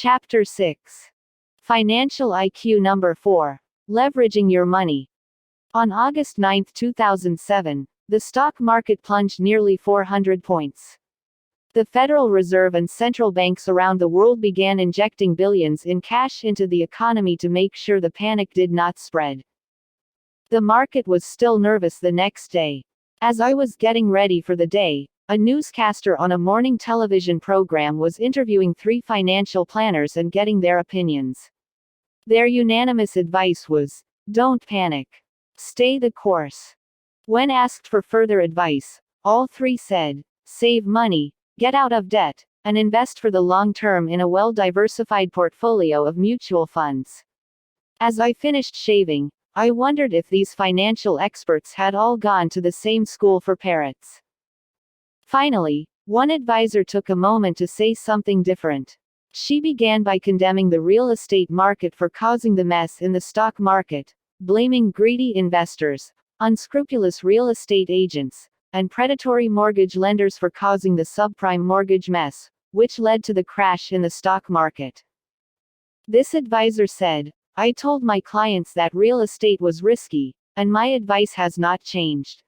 Chapter 6. Financial IQ Number 4. Leveraging Your Money. On August 9, 2007, the stock market plunged nearly 400 points. The Federal Reserve and central banks around the world began injecting billions in cash into the economy to make sure the panic did not spread. The market was still nervous the next day. As I was getting ready for the day, a newscaster on a morning television program was interviewing 3 financial planners and getting their opinions. Their unanimous advice was, don't panic. Stay the course. When asked for further advice, all 3 said, save money, get out of debt, and invest for the long term in a well-diversified portfolio of mutual funds. As I finished shaving, I wondered if these financial experts had all gone to the same school for parrots. Finally, one advisor took a moment to say something different. She began by condemning the real estate market for causing the mess in the stock market, blaming greedy investors, unscrupulous real estate agents, and predatory mortgage lenders for causing the subprime mortgage mess, which led to the crash in the stock market. This advisor said, I told my clients that real estate was risky, and my advice has not changed.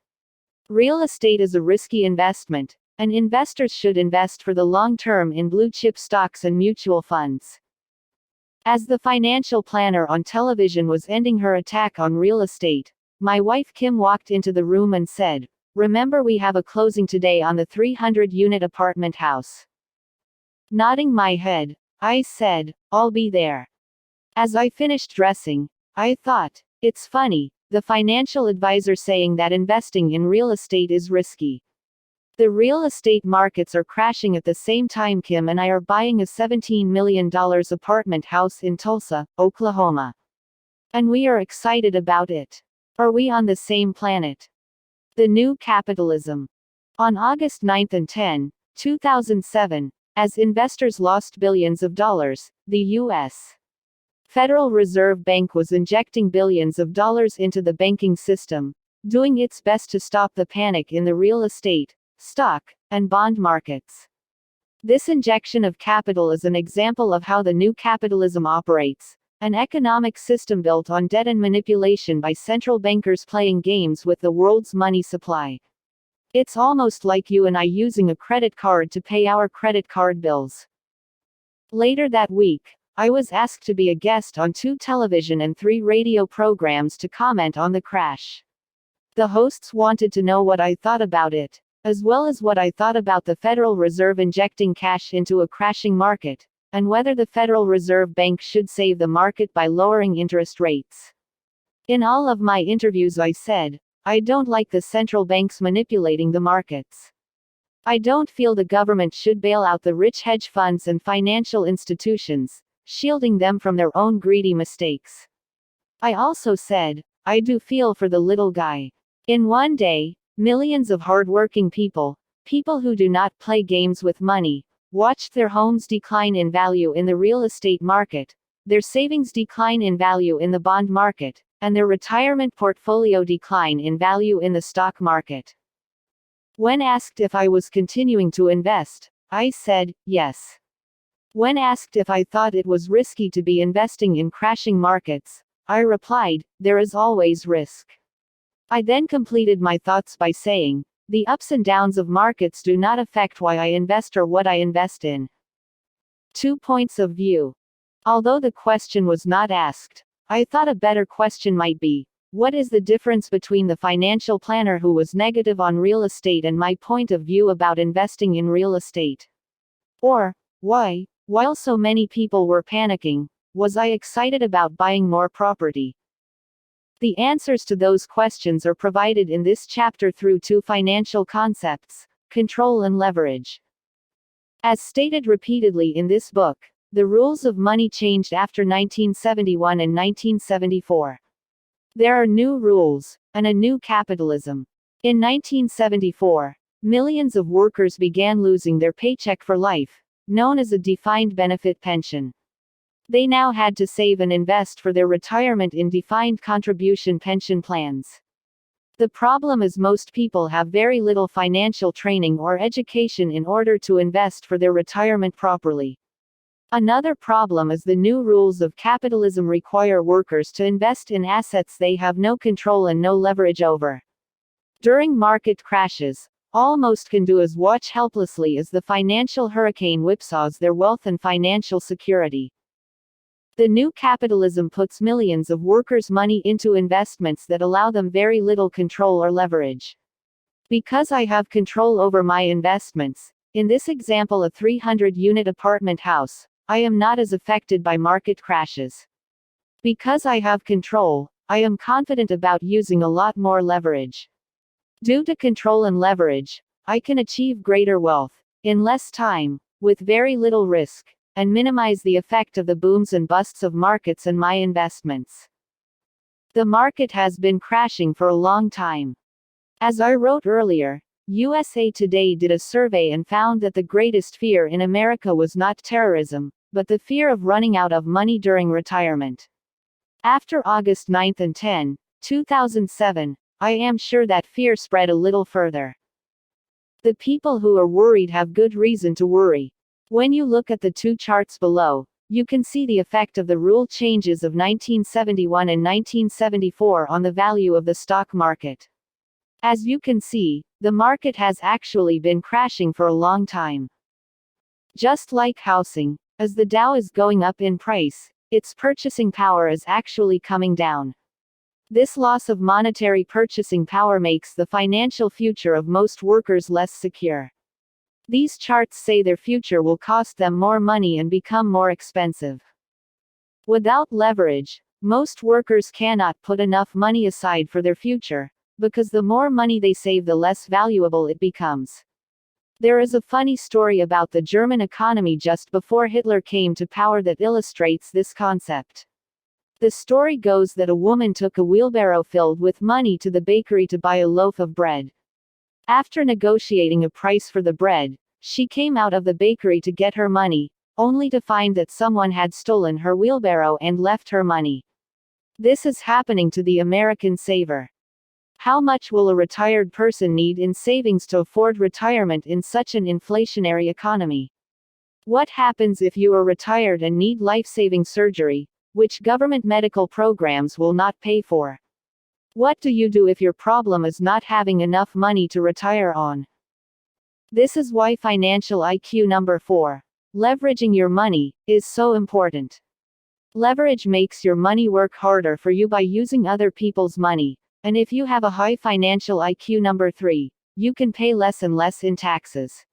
Real estate is a risky investment, and investors should invest for the long term in blue-chip stocks and mutual funds. As the financial planner on television was ending her attack on real estate, my wife Kim walked into the room and said, remember we have a closing today on the 300-unit apartment house. Nodding my head, I said, I'll be there. As I finished dressing, I thought, it's funny, the financial advisor saying that investing in real estate is risky. The real estate markets are crashing at the same time Kim and I are buying a $17 million apartment house in Tulsa, Oklahoma. And we are excited about it. Are we on the same planet? The New Capitalism. On August 9 and 10, 2007, as investors lost billions of dollars, the U.S. Federal Reserve Bank was injecting billions of dollars into the banking system, doing its best to stop the panic in the real estate, stock, and bond markets. This injection of capital is an example of how the new capitalism operates, an economic system built on debt and manipulation by central bankers playing games with the world's money supply. It's almost like you and I using a credit card to pay our credit card bills. Later that week, I was asked to be a guest on 2 television and 3 radio programs to comment on the crash. The hosts wanted to know what I thought about it, as well as what I thought about the Federal Reserve injecting cash into a crashing market, and whether the Federal Reserve Bank should save the market by lowering interest rates. In all of my interviews I said, I don't like the central banks manipulating the markets. I don't feel the government should bail out the rich hedge funds and financial institutions, shielding them from their own greedy mistakes. I also said, I do feel for the little guy. In one day, millions of hardworking people who do not play games with money, watched their homes decline in value in the real estate market, their savings decline in value in the bond market, and their retirement portfolio decline in value in the stock market. When asked if I was continuing to invest, I said, yes. When asked if I thought it was risky to be investing in crashing markets, I replied, there is always risk. I then completed my thoughts by saying, the ups and downs of markets do not affect why I invest or what I invest in. 2 points of view. Although the question was not asked, I thought a better question might be, what is the difference between the financial planner who was negative on real estate and my point of view about investing in real estate? Or, why, while so many people were panicking, was I excited about buying more property? The answers to those questions are provided in this chapter through 2 financial concepts, control and leverage. As stated repeatedly in this book, the rules of money changed after 1971 and 1974. There are new rules, and a new capitalism. In 1974, millions of workers began losing their paycheck for life, known as a defined benefit pension. They now had to save and invest for their retirement in defined contribution pension plans. The problem is most people have very little financial training or education in order to invest for their retirement properly. Another problem is the new rules of capitalism require workers to invest in assets they have no control and no leverage over. During market crashes, all most can do is watch helplessly as the financial hurricane whipsaws their wealth and financial security. The new capitalism puts millions of workers' money into investments that allow them very little control or leverage. Because I have control over my investments, in this example a 300-unit apartment house, I am not as affected by market crashes. Because I have control, I am confident about using a lot more leverage. Due to control and leverage, I can achieve greater wealth, in less time, with very little risk, and minimize the effect of the booms and busts of markets and my investments. The market has been crashing for a long time. As I wrote earlier, USA Today did a survey and found that the greatest fear in America was not terrorism, but the fear of running out of money during retirement. After August 9 and 10, 2007, I am sure that fear spread a little further. The people who are worried have good reason to worry. When you look at the two charts below, you can see the effect of the rule changes of 1971 and 1974 on the value of the stock market. As you can see, the market has actually been crashing for a long time. Just like housing, as the Dow is going up in price, its purchasing power is actually coming down. This loss of monetary purchasing power makes the financial future of most workers less secure. These charts say their future will cost them more money and become more expensive. Without leverage, most workers cannot put enough money aside for their future, because the more money they save, the less valuable it becomes. There is a funny story about the German economy just before Hitler came to power that illustrates this concept. The story goes that a woman took a wheelbarrow filled with money to the bakery to buy a loaf of bread. After negotiating a price for the bread, she came out of the bakery to get her money, only to find that someone had stolen her wheelbarrow and left her money. This is happening to the American saver. How much will a retired person need in savings to afford retirement in such an inflationary economy? What happens if you are retired and need life-saving surgery, which government medical programs will not pay for? What do you do if your problem is not having enough money to retire on? This is why financial IQ number 4, leveraging your money, is so important. Leverage makes your money work harder for you by using other people's money. And if you have a high financial IQ number 3, you can pay less and less in taxes.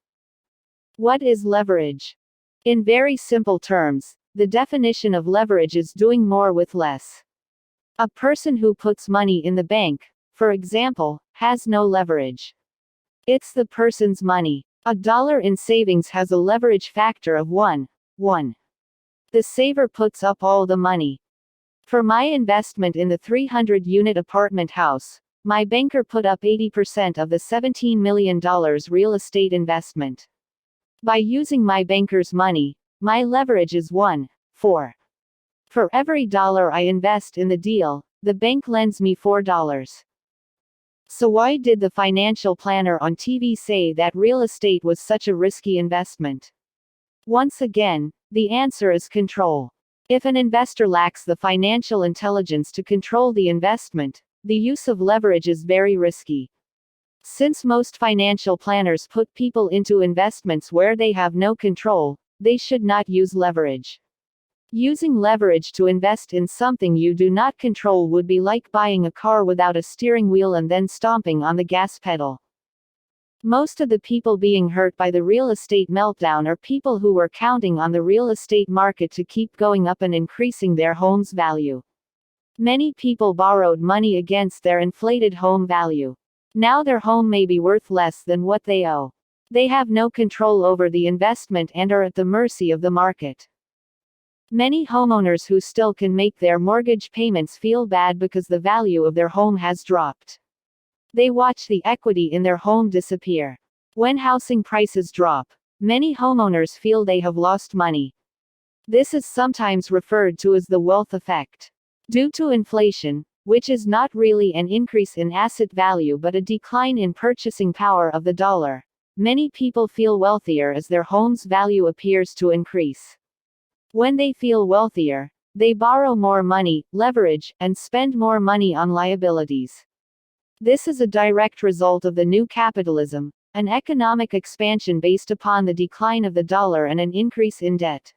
What is leverage? In very simple terms, the definition of leverage is doing more with less. A person who puts money in the bank, for example, has no leverage. It's the person's money. $1 in savings has a leverage factor of 1. The saver puts up all the money. For my investment in the 300-unit apartment house, my banker put up 80% of the $17 million real estate investment. By using my banker's money, my leverage is 1. 4. For every dollar I invest in the deal, the bank lends me $4. So why did the financial planner on TV say that real estate was such a risky investment? Once again, the answer is control. If an investor lacks the financial intelligence to control the investment, the use of leverage is very risky. Since most financial planners put people into investments where they have no control, they should not use leverage. Using leverage to invest in something you do not control would be like buying a car without a steering wheel and then stomping on the gas pedal. Most of the people being hurt by the real estate meltdown are people who were counting on the real estate market to keep going up and increasing their home's value. Many people borrowed money against their inflated home value. Now their home may be worth less than what they owe. They have no control over the investment and are at the mercy of the market. Many homeowners who still can make their mortgage payments feel bad because the value of their home has dropped. They watch the equity in their home disappear. When housing prices drop, many homeowners feel they have lost money. This is sometimes referred to as the wealth effect. Due to inflation, which is not really an increase in asset value but a decline in purchasing power of the dollar, many people feel wealthier as their home's value appears to increase. When they feel wealthier, they borrow more money, leverage, and spend more money on liabilities. This is a direct result of the new capitalism, an economic expansion based upon the decline of the dollar and an increase in debt.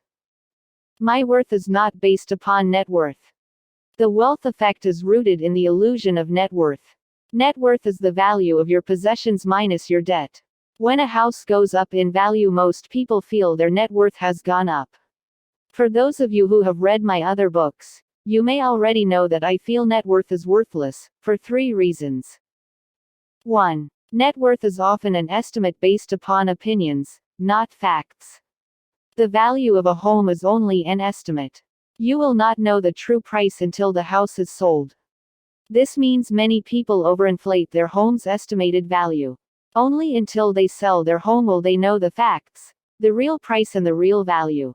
My worth is not based upon net worth. The wealth effect is rooted in the illusion of net worth. Net worth is the value of your possessions minus your debt. When a house goes up in value, most people feel their net worth has gone up. For those of you who have read my other books, you may already know that I feel net worth is worthless, for 3 reasons. 1. Net worth is often an estimate based upon opinions, not facts. The value of a home is only an estimate. You will not know the true price until the house is sold. This means many people overinflate their home's estimated value. Only until they sell their home will they know the facts, the real price and the real value.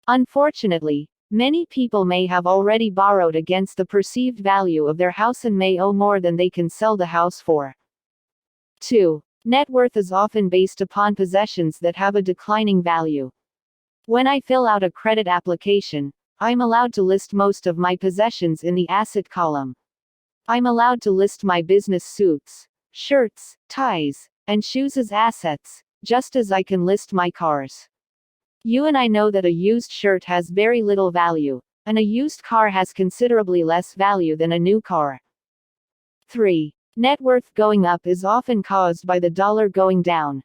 Unfortunately, many people may have already borrowed against the perceived value of their house and may owe more than they can sell the house for. 2. Net worth is often based upon possessions that have a declining value. When I fill out a credit application, I'm allowed to list most of my possessions in the asset column. I'm allowed to list my business suits, shirts, ties, and shoes as assets, just as I can list my cars. You and I know that a used shirt has very little value, and a used car has considerably less value than a new car. 3. Net worth going up is often caused by the dollar going down.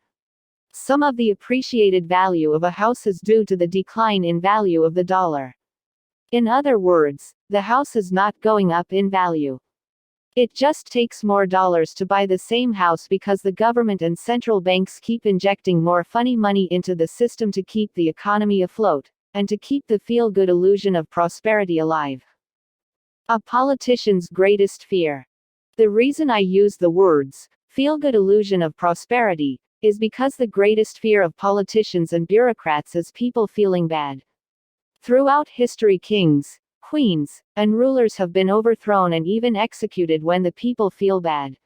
Some of the appreciated value of a house is due to the decline in value of the dollar. In other words, the house is not going up in value. It just takes more dollars to buy the same house because the government and central banks keep injecting more funny money into the system to keep the economy afloat, and to keep the feel-good illusion of prosperity alive. A politician's greatest fear. The reason I use the words, feel-good illusion of prosperity, is because the greatest fear of politicians and bureaucrats is people feeling bad. Throughout history, kings, queens, and rulers have been overthrown and even executed when the people feel bad.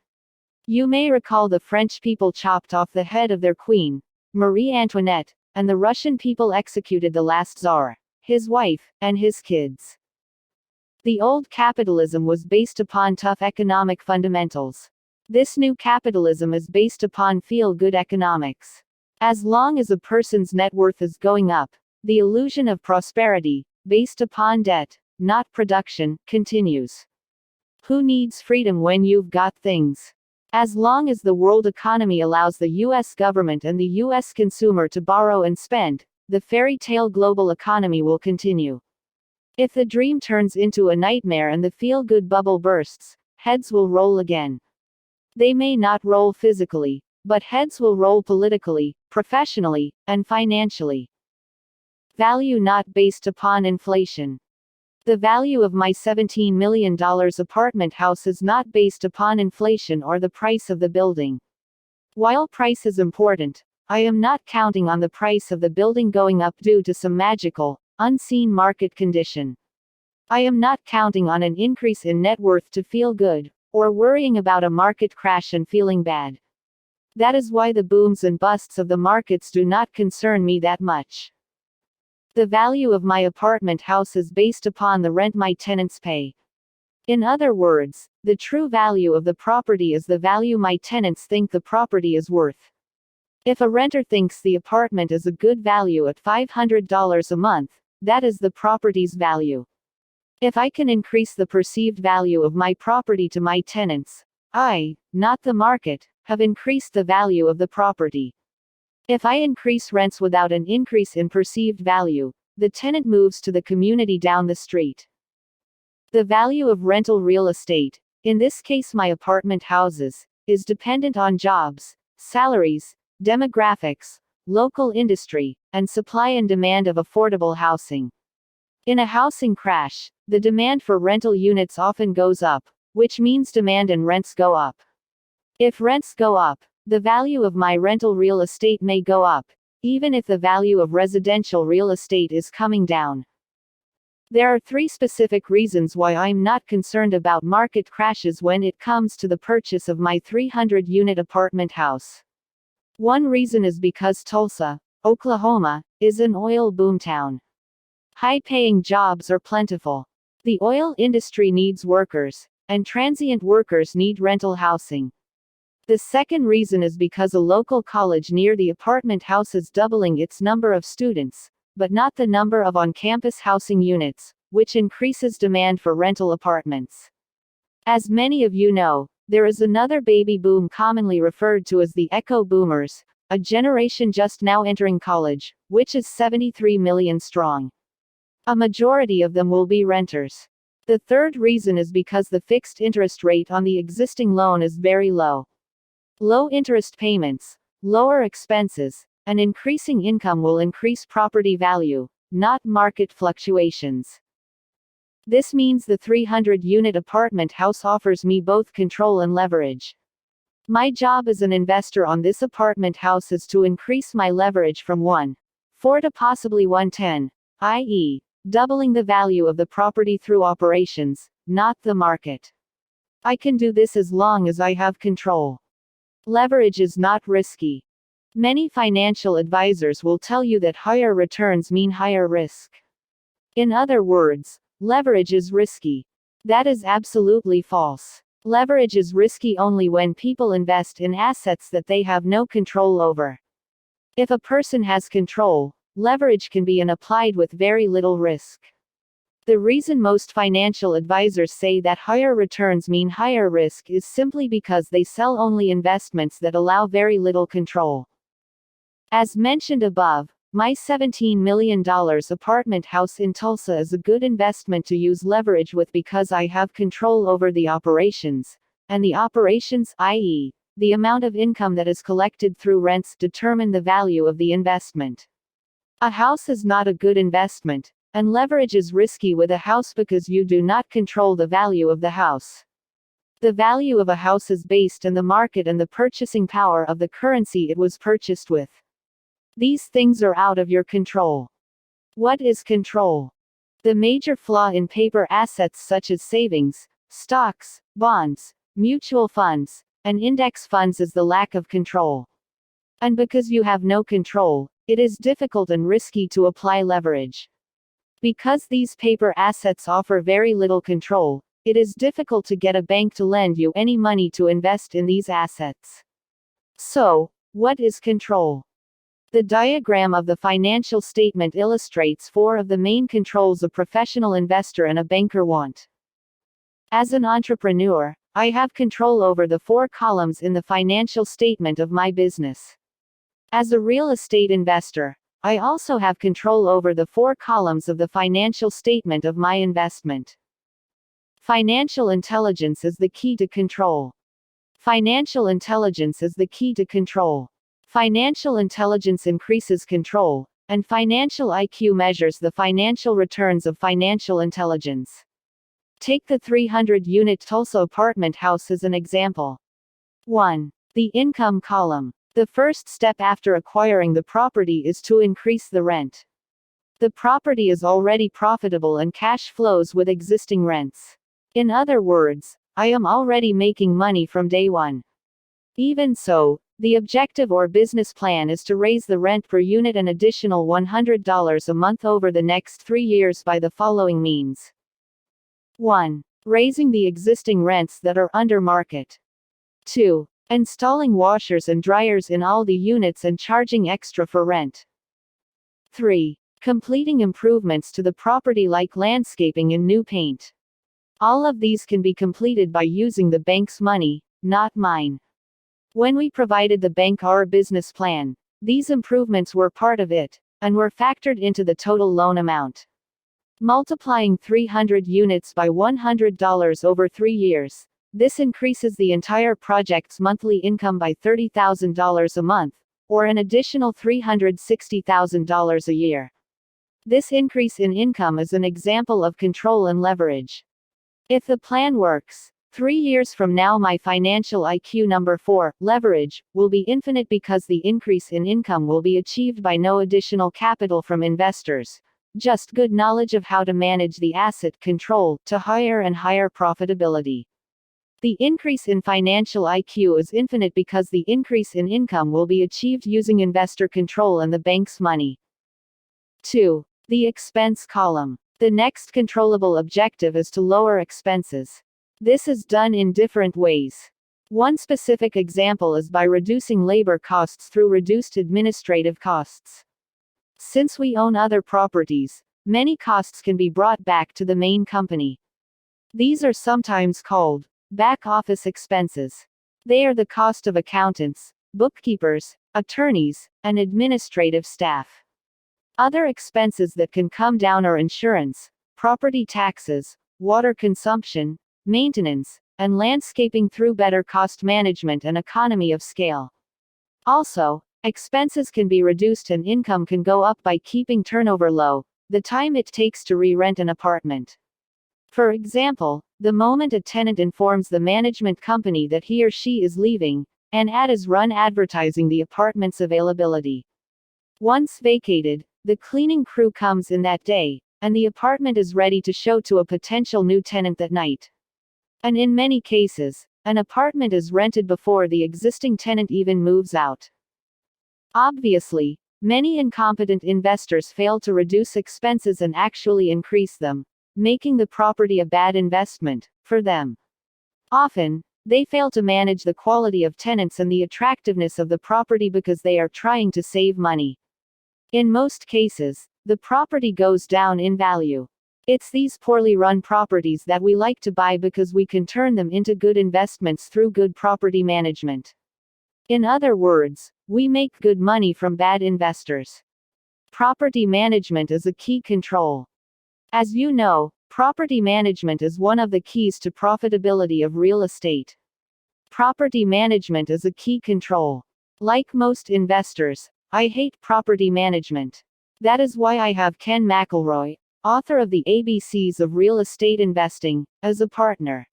You may recall the French people chopped off the head of their queen, Marie Antoinette, and the Russian people executed the last Tsar, his wife, and his kids. The old capitalism was based upon tough economic fundamentals. This new capitalism is based upon feel-good economics. As long as a person's net worth is going up, the illusion of prosperity, based upon debt, not production, continues. Who needs freedom when you've got things? As long as the world economy allows the US government and the US consumer to borrow and spend, the fairy tale global economy will continue. If the dream turns into a nightmare and the feel-good bubble bursts, heads will roll again. They may not roll physically, but heads will roll politically, professionally, and financially. Value not based upon inflation. The value of my $17 million apartment house is not based upon inflation or the price of the building. While price is important, I am not counting on the price of the building going up due to some magical, unseen market condition. I am not counting on an increase in net worth to feel good, or worrying about a market crash and feeling bad. That is why the booms and busts of the markets do not concern me that much. The value of my apartment house is based upon the rent my tenants pay. In other words, the true value of the property is the value my tenants think the property is worth. If a renter thinks the apartment is a good value at $500 a month, that is the property's value. If I can increase the perceived value of my property to my tenants, I, not the market, have increased the value of the property. If I increase rents without an increase in perceived value, the tenant moves to the community down the street. The value of rental real estate, in this case my apartment houses, is dependent on jobs, salaries, demographics, local industry, and supply and demand of affordable housing. In a housing crash, the demand for rental units often goes up, which means demand and rents go up. If rents go up, the value of my rental real estate may go up, even if the value of residential real estate is coming down. There are 3 specific reasons why I'm not concerned about market crashes when it comes to the purchase of my 300-unit apartment house. One reason is because Tulsa, Oklahoma, is an oil boomtown. High-paying jobs are plentiful. The oil industry needs workers, and transient workers need rental housing. The second reason is because a local college near the apartment house is doubling its number of students, but not the number of on-campus housing units, which increases demand for rental apartments. As many of you know, there is another baby boom commonly referred to as the Echo Boomers, a generation just now entering college, which is 73 million strong. A majority of them will be renters. The third reason is because the fixed interest rate on the existing loan is very low. Low interest payments, lower expenses, and increasing income will increase property value, not market fluctuations. This means the 300-unit apartment house offers me both control and leverage. My job as an investor on this apartment house is to increase my leverage from 1.4 to possibly 1.10, i.e., doubling the value of the property through operations, not the market. I can do this as long as I have control. Leverage is not risky. Many financial advisors will tell you that higher returns mean higher risk. In other words, leverage is risky. That is absolutely false. Leverage is risky only when people invest in assets that they have no control over. If a person has control, leverage can be applied with very little risk. The reason most financial advisors say that higher returns mean higher risk is simply because they sell only investments that allow very little control. As mentioned above, my $17 million apartment house in Tulsa is a good investment to use leverage with because I have control over the operations, and the operations, i.e., the amount of income that is collected through rents, determine the value of the investment. A house is not a good investment, and leverage is risky with a house because you do not control the value of the house. The value of a house is based on the market and the purchasing power of the currency it was purchased with. These things are out of your control. What is control? The major flaw in paper assets such as savings, stocks, bonds, mutual funds, and index funds is the lack of control. And because you have no control, it is difficult and risky to apply leverage. Because these paper assets offer very little control, it is difficult to get a bank to lend you any money to invest in these assets. So, what is control? The diagram of the financial statement illustrates 4 of the main controls a professional investor and a banker want. As an entrepreneur, I have control over the 4 columns in the financial statement of my business. As a real estate investor, I also have control over the 4 columns of the financial statement of my investment. Financial intelligence is the key to control. Financial intelligence is the key to control. Financial intelligence increases control, and financial IQ measures the financial returns of financial intelligence. Take the 300-unit Tulsa apartment house as an example. 1. The income column. The first step after acquiring the property is to increase the rent. The property is already profitable and cash flows with existing rents. In other words, I am already making money from day one. Even so, the objective or business plan is to raise the rent per unit an additional $100 a month over the next 3 years by the following means. 1. Raising the existing rents that are under market. 2. Installing washers and dryers in all the units and charging extra for rent. 3. Completing improvements to the property like landscaping and new paint. All of these can be completed by using the bank's money, not mine. When we provided the bank our business plan, these improvements were part of it, and were factored into the total loan amount. Multiplying 300 units by $100 over 3 years, this increases the entire project's monthly income by $30,000 a month, or an additional $360,000 a year. This increase in income is an example of control and leverage. If the plan works, 3 years from now my financial IQ number 4, leverage, will be infinite because the increase in income will be achieved by no additional capital from investors, just good knowledge of how to manage the asset control, to higher and higher profitability. The increase in financial IQ is infinite because the increase in income will be achieved using investor control and the bank's money. 2. The expense column. The next controllable objective is to lower expenses. This is done in different ways. One specific example is by reducing labor costs through reduced administrative costs. Since we own other properties, many costs can be brought back to the main company. These are sometimes called back office expenses. They are the cost of accountants, bookkeepers, attorneys, and administrative staff. Other expenses that can come down are insurance, property taxes, water consumption, maintenance, and landscaping through better cost management and economy of scale. Also, expenses can be reduced and income can go up by keeping turnover low, the time it takes to re-rent an apartment. For example, the moment a tenant informs the management company that he or she is leaving, an ad is run advertising the apartment's availability. Once vacated, the cleaning crew comes in that day, and the apartment is ready to show to a potential new tenant that night. And in many cases, an apartment is rented before the existing tenant even moves out. Obviously, many incompetent investors fail to reduce expenses and actually increase them, making the property a bad investment for them. Often, they fail to manage the quality of tenants and the attractiveness of the property because they are trying to save money. In most cases, the property goes down in value. It's these poorly run properties that we like to buy because we can turn them into good investments through good property management. In other words, we make good money from bad investors. Property management is a key control. As you know, property management is one of the keys to profitability of real estate. Property management is a key control. Like most investors, I hate property management. That is why I have Ken McElroy, author of the ABCs of Real Estate Investing, as a partner.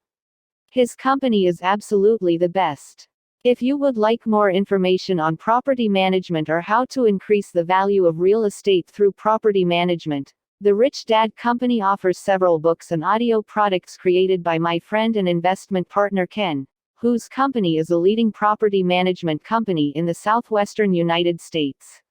His company is absolutely the best. If you would like more information on property management or how to increase the value of real estate through property management, the Rich Dad Company offers several books and audio products created by my friend and investment partner Ken, whose company is a leading property management company in the southwestern United States.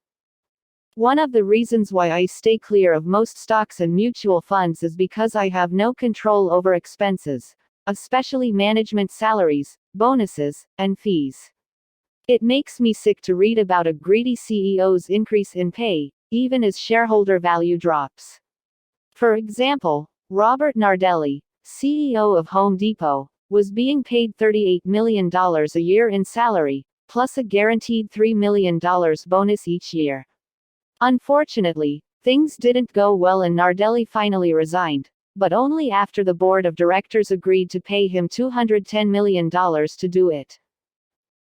One of the reasons why I stay clear of most stocks and mutual funds is because I have no control over expenses, especially management salaries, bonuses, and fees. It makes me sick to read about a greedy CEO's increase in pay, even as shareholder value drops. For example, Robert Nardelli, CEO of Home Depot, was being paid $38 million a year in salary, plus a guaranteed $3 million bonus each year. Unfortunately, things didn't go well and Nardelli finally resigned, but only after the board of directors agreed to pay him $210 million to do it.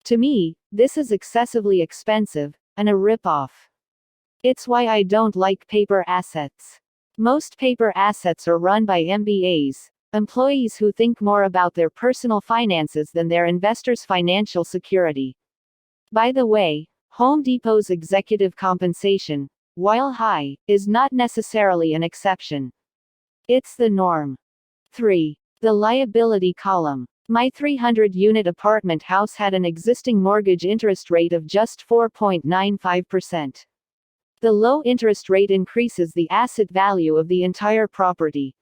To me, this is excessively expensive, and a rip-off. It's why I don't like paper assets. Most paper assets are run by MBAs, employees who think more about their personal finances than their investors' financial security. By the way, Home Depot's executive compensation, while high, is not necessarily an exception. It's the norm. 3. The liability column. My 300-unit apartment house had an existing mortgage interest rate of just 4.95%. The low interest rate increases the asset value of the entire property.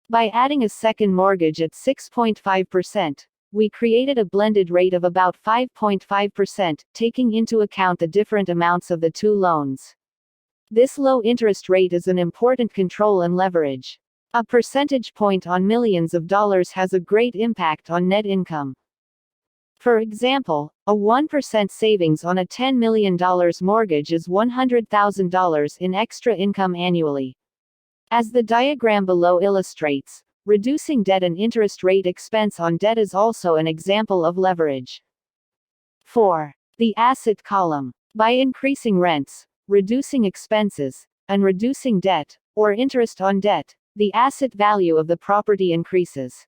By adding a second mortgage at 6.5%, we created a blended rate of about 5.5%, taking into account the different amounts of the two loans. This low interest rate is an important control and leverage. A percentage point on millions of dollars has a great impact on net income. For example, a 1% savings on a $10 million mortgage is $100,000 in extra income annually. As the diagram below illustrates, reducing debt and interest rate expense on debt is also an example of leverage. 4. The asset column. By increasing rents, reducing expenses, and reducing debt, or interest on debt, the asset value of the property increases.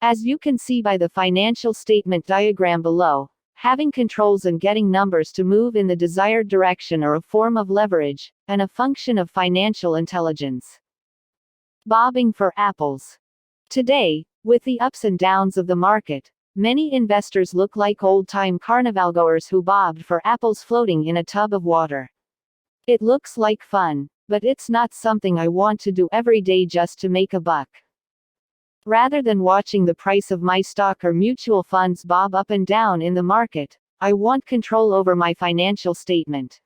As you can see by the financial statement diagram below, having controls and getting numbers to move in the desired direction are a form of leverage, and a function of financial intelligence. Bobbing for apples. Today, with the ups and downs of the market, many investors look like old-time carnivalgoers who bobbed for apples floating in a tub of water. It looks like fun, but it's not something I want to do every day just to make a buck. Rather than watching the price of my stock or mutual funds bob up and down in the market, I want control over my financial statement.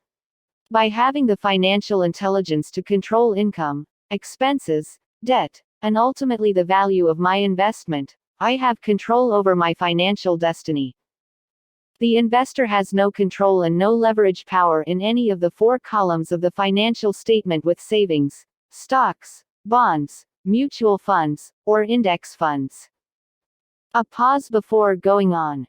By having the financial intelligence to control income, expenses, debt, and ultimately the value of my investment, I have control over my financial destiny. The investor has no control and no leverage power in any of the four columns of the financial statement with savings, stocks, bonds, mutual funds, or index funds. A pause before going on.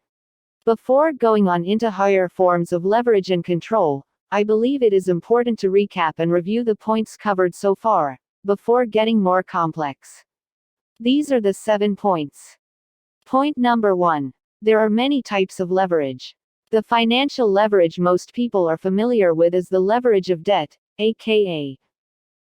Before going on into higher forms of leverage and control, I believe it is important to recap and review the points covered so far, before getting more complex. These are the 7 points. Point number 1. There are many types of leverage. The financial leverage most people are familiar with is the leverage of debt, aka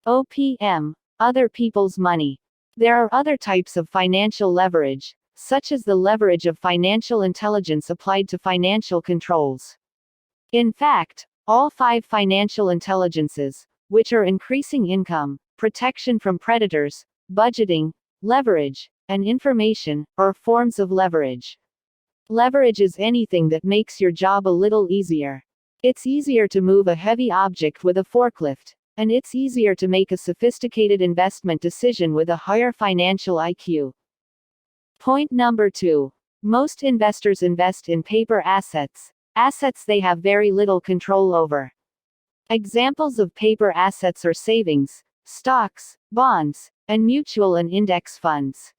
OPM, other people's money. There are other types of financial leverage, such as the leverage of financial intelligence applied to financial controls. In fact, all 5 financial intelligences, which are increasing income, protection from predators, budgeting, leverage, and information, are forms of leverage. Leverage is anything that makes your job a little easier. It's easier to move a heavy object with a forklift, and it's easier to make a sophisticated investment decision with a higher financial IQ. Point number 2. Most investors invest in paper assets, assets they have very little control over. Examples of paper assets are savings, stocks, bonds, and mutual and index funds.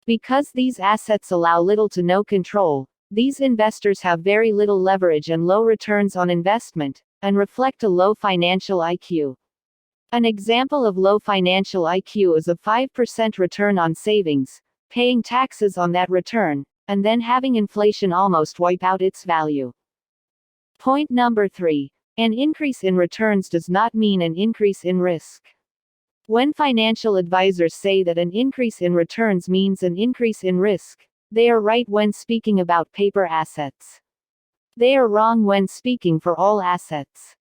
Because these assets allow little to no control, these investors have very little leverage and low returns on investment, and reflect a low financial IQ. An example of low financial IQ is a 5% return on savings, paying taxes on that return, and then having inflation almost wipe out its value. Point number 3. An increase in returns does not mean an increase in risk. When financial advisors say that an increase in returns means an increase in risk, they are right when speaking about paper assets. They are wrong when speaking for all assets.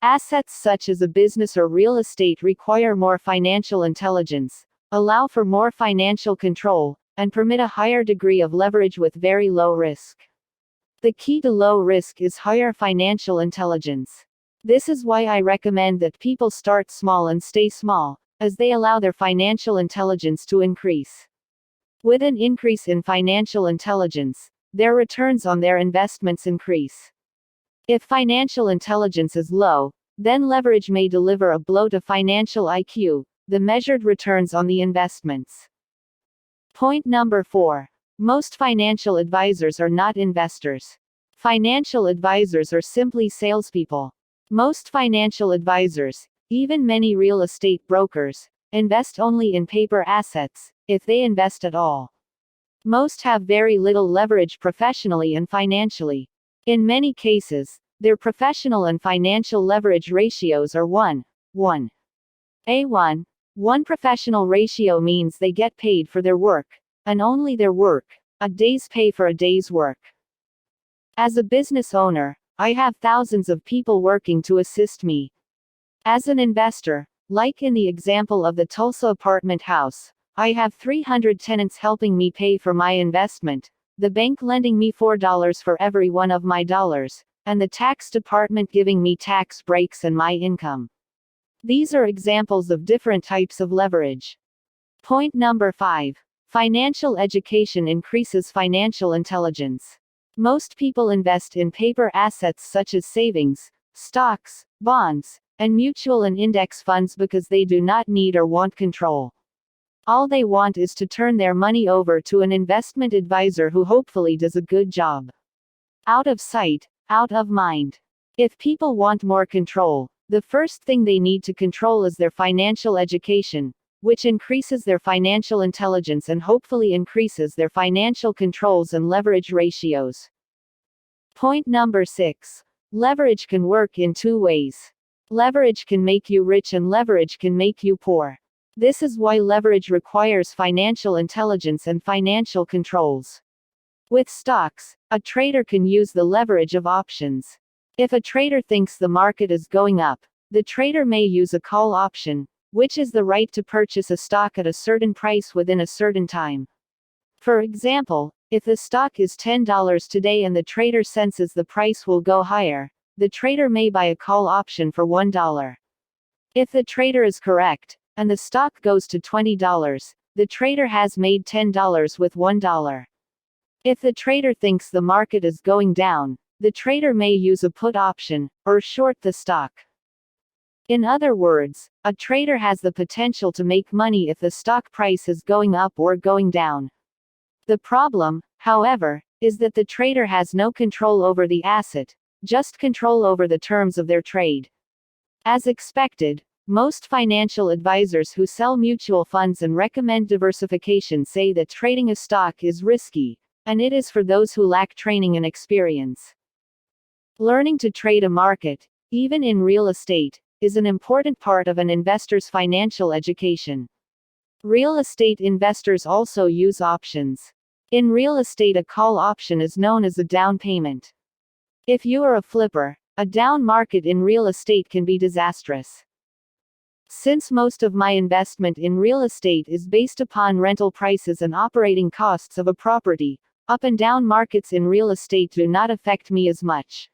Assets such as a business or real estate require more financial intelligence, allow for more financial control, and permit a higher degree of leverage with very low risk. The key to low risk is higher financial intelligence. This is why I recommend that people start small and stay small, as they allow their financial intelligence to increase. With an increase in financial intelligence, their returns on their investments increase. If financial intelligence is low, then leverage may deliver a blow to financial IQ, the measured returns on the investments. Point number 4. Most financial advisors are not investors. Financial advisors are simply salespeople. Most financial advisors, even many real estate brokers, invest only in paper assets, if they invest at all. Most have very little leverage professionally and financially. In many cases, their professional and financial leverage ratios are 1:1. A 1:1 professional ratio means they get paid for their work, and only their work, a day's pay for a day's work. As a business owner, I have thousands of people working to assist me. As an investor, like in the example of the Tulsa apartment house, I have 300 tenants helping me pay for my investment, the bank lending me $4 for every one of my dollars, and the tax department giving me tax breaks and my income. These are examples of different types of leverage. Point number 5. Financial education increases financial intelligence. Most people invest in paper assets such as savings, stocks, bonds, and mutual and index funds because they do not need or want control. All they want is to turn their money over to an investment advisor who hopefully does a good job. Out of sight, out of mind. If people want more control, the first thing they need to control is their financial education, which increases their financial intelligence and hopefully increases their financial controls and leverage ratios. Point number 6. Leverage can work in 2 ways. Leverage can make you rich and leverage can make you poor. This is why leverage requires financial intelligence and financial controls. With stocks, a trader can use the leverage of options. If a trader thinks the market is going up, the trader may use a call option, which is the right to purchase a stock at a certain price within a certain time. For example, if the stock is $10 today and the trader senses the price will go higher, the trader may buy a call option for $1. If the trader is correct, and the stock goes to $20, the trader has made $10 with $1. If the trader thinks the market is going down, the trader may use a put option, or short the stock. In other words, a trader has the potential to make money if the stock price is going up or going down. The problem, however, is that the trader has no control over the asset, just control over the terms of their trade. As expected, most financial advisors who sell mutual funds and recommend diversification say that trading a stock is risky, and it is for those who lack training and experience. Learning to trade a market, even in real estate, is an important part of an investor's financial education. Real estate investors also use options. In real estate, a call option is known as a down payment. If you are a flipper, a down market in real estate can be disastrous. Since most of my investment in real estate is based upon rental prices and operating costs of a property, up and down markets in real estate do not affect me as much.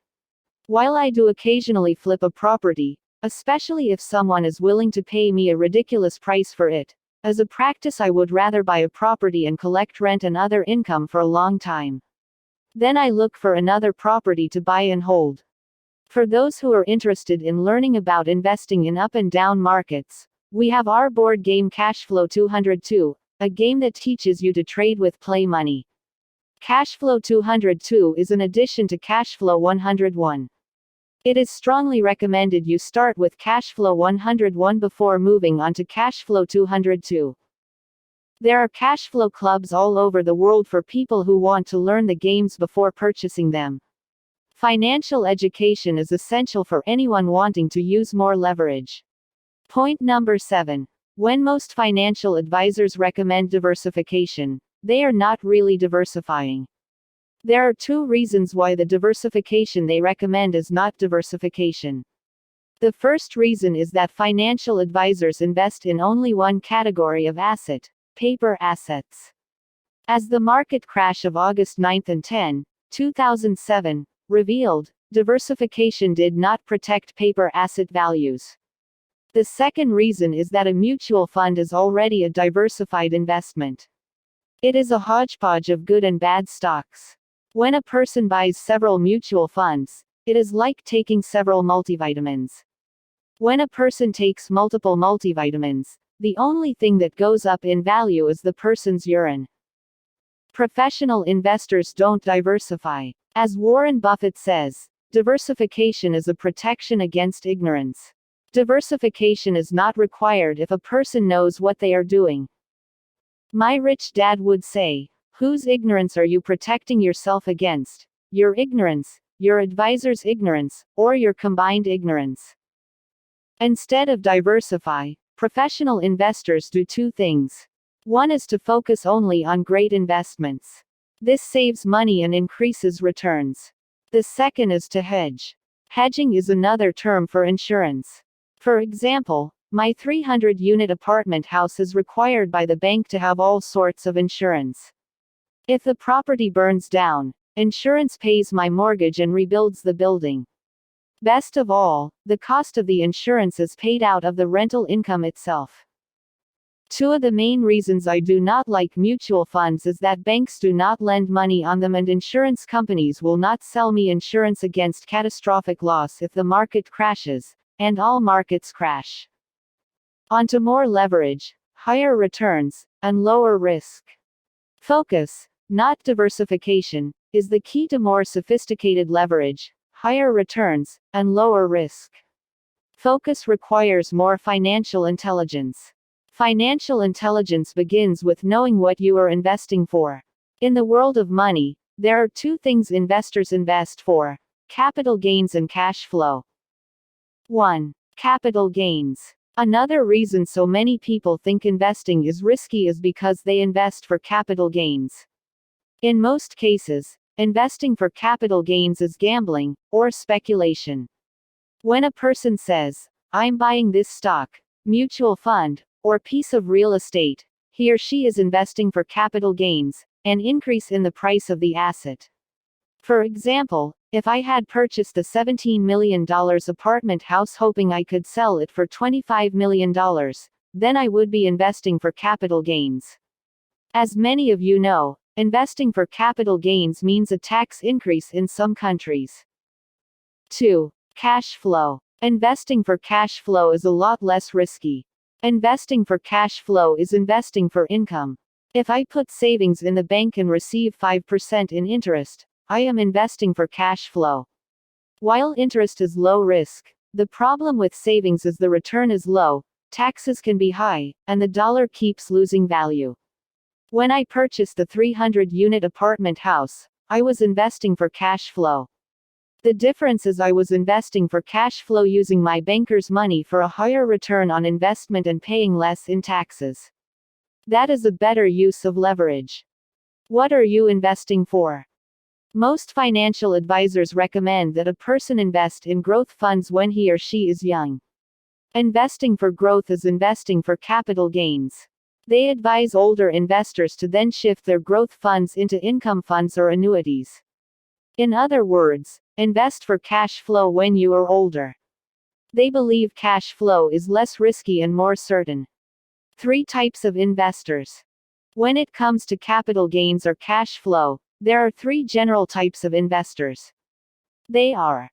While I do occasionally flip a property, especially if someone is willing to pay me a ridiculous price for it, as a practice I would rather buy a property and collect rent and other income for a long time. Then I look for another property to buy and hold. For those who are interested in learning about investing in up and down markets, we have our board game Cashflow 202, a game that teaches you to trade with play money. Cashflow 202 is an addition to Cashflow 101. It is strongly recommended you start with Cashflow 101 before moving on to Cashflow 202. There are cashflow clubs all over the world for people who want to learn the games before purchasing them. Financial education is essential for anyone wanting to use more leverage. Point number 7. When most financial advisors recommend diversification, they are not really diversifying. There are 2 reasons why the diversification they recommend is not diversification. The first reason is that financial advisors invest in only one category of asset, paper assets. As the market crash of August 9 and 10, 2007, revealed, diversification did not protect paper asset values. The second reason is that a mutual fund is already a diversified investment. It is a hodgepodge of good and bad stocks. When a person buys several mutual funds, it is like taking several multivitamins. When a person takes multiple multivitamins, the only thing that goes up in value is the person's urine. Professional investors don't diversify. As Warren Buffett says, diversification is a protection against ignorance. Diversification is not required if a person knows what they are doing. My rich dad would say, whose ignorance are you protecting yourself against? Your ignorance, your advisor's ignorance, or your combined ignorance? Instead of diversify, professional investors do 2 things. One is to focus only on great investments. This saves money and increases returns. The second is to hedge. Hedging is another term for insurance. For example, my 300-unit apartment house is required by the bank to have all sorts of insurance. If the property burns down, insurance pays my mortgage and rebuilds the building. Best of all, the cost of the insurance is paid out of the rental income itself. 2 of the main reasons I do not like mutual funds is that banks do not lend money on them and insurance companies will not sell me insurance against catastrophic loss if the market crashes, and all markets crash. On to more leverage, higher returns, and lower risk. Focus, not diversification, is the key to more sophisticated leverage, higher returns, and lower risk. Focus requires more financial intelligence. Financial intelligence begins with knowing what you are investing for. In the world of money, there are 2 things investors invest for: capital gains and cash flow. 1. Capital gains. Another reason so many people think investing is risky is because they invest for capital gains. In most cases, investing for capital gains is gambling, or speculation. When a person says, I'm buying this stock, mutual fund, or piece of real estate, he or she is investing for capital gains, an increase in the price of the asset. For example, if I had purchased the $17 million apartment house hoping I could sell it for $25 million, then I would be investing for capital gains. As many of you know, investing for capital gains means a tax increase in some countries. 2. Cash flow. Investing for cash flow is a lot less risky. Investing for cash flow is investing for income. If I put savings in the bank and receive 5% in interest, I am investing for cash flow. While interest is low risk, the problem with savings is the return is low, taxes can be high, and the dollar keeps losing value. When I purchased the 300-unit apartment house, I was investing for cash flow. The difference is I was investing for cash flow using my banker's money for a higher return on investment and paying less in taxes. That is a better use of leverage. What are you investing for? Most financial advisors recommend that a person invest in growth funds when he or she is young. Investing for growth is investing for capital gains. They advise older investors to then shift their growth funds into income funds or annuities. In other words, invest for cash flow when you are older. They believe cash flow is less risky and more certain. 3 types of investors. When it comes to capital gains or cash flow, there are 3 general types of investors. They are: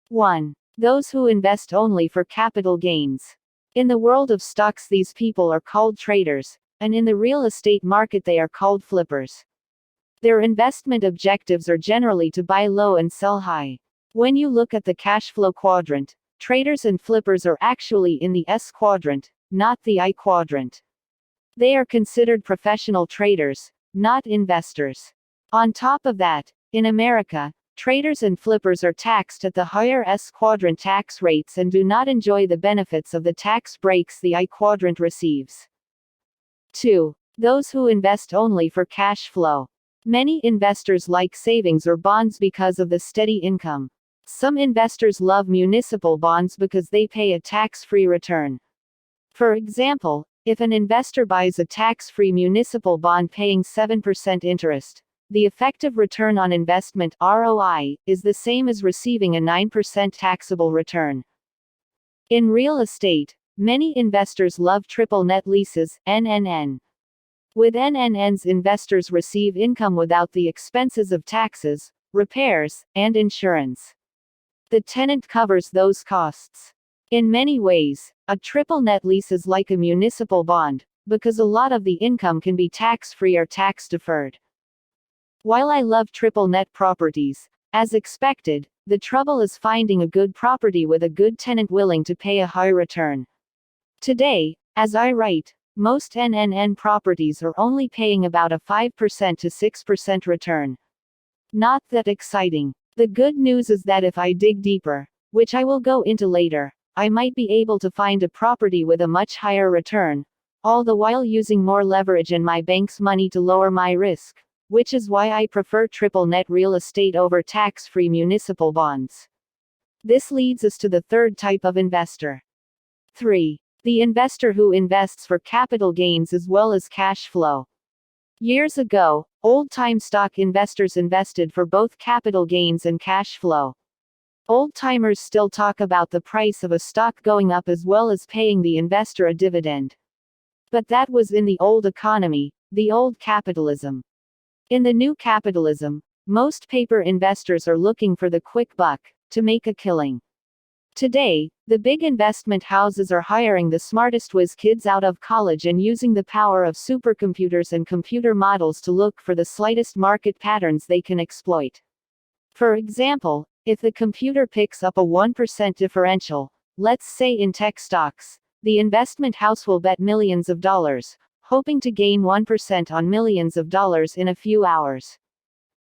1. Those who invest only for capital gains. In the world of stocks, these people are called traders, and in the real estate market, they are called flippers. Their investment objectives are generally to buy low and sell high. When you look at the cash flow quadrant, traders and flippers are actually in the S quadrant, not the I quadrant. They are considered professional traders, not investors. On top of that, in America, traders and flippers are taxed at the higher S quadrant tax rates and do not enjoy the benefits of the tax breaks the I quadrant receives. 2. Those who invest only for cash flow. Many investors like savings or bonds because of the steady income. Some investors love municipal bonds because they pay a tax-free return. For example, if an investor buys a tax-free municipal bond paying 7% interest, the effective return on investment (ROI) is the same as receiving a 9% taxable return. In real estate, many investors love triple net leases (NNN). With NNNs, investors receive income without the expenses of taxes, repairs, and insurance. The tenant covers those costs. In many ways, a triple net lease is like a municipal bond, because a lot of the income can be tax-free or tax-deferred. While I love triple net properties, as expected, the trouble is finding a good property with a good tenant willing to pay a high return. Today, as I write, most NNN properties are only paying about a 5% to 6% return. Not that exciting. The good news is that if I dig deeper, which I will go into later, I might be able to find a property with a much higher return, all the while using more leverage and my bank's money to lower my risk, which is why I prefer triple net real estate over tax-free municipal bonds. This leads us to the 3rd type of investor. 3. The investor who invests for capital gains as well as cash flow. Years ago, old-time stock investors invested for both capital gains and cash flow. Old-timers still talk about the price of a stock going up as well as paying the investor a dividend. But that was in the old economy, the old capitalism. In the new capitalism, most paper investors are looking for the quick buck, to make a killing. Today, the big investment houses are hiring the smartest whiz kids out of college and using the power of supercomputers and computer models to look for the slightest market patterns they can exploit. For example, if the computer picks up a 1% differential, let's say in tech stocks, the investment house will bet millions of dollars, hoping to gain 1% on millions of dollars in a few hours.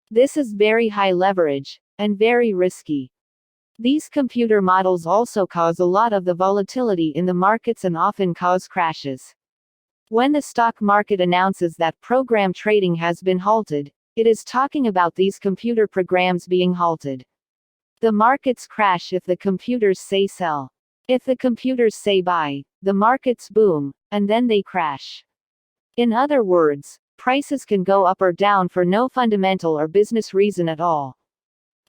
This is very high leverage, and very risky. These computer models also cause a lot of the volatility in the markets and often cause crashes. When the stock market announces that program trading has been halted, it is talking about these computer programs being halted. The markets crash if the computers say sell. If the computers say buy, the markets boom, and then they crash. In other words, prices can go up or down for no fundamental or business reason at all.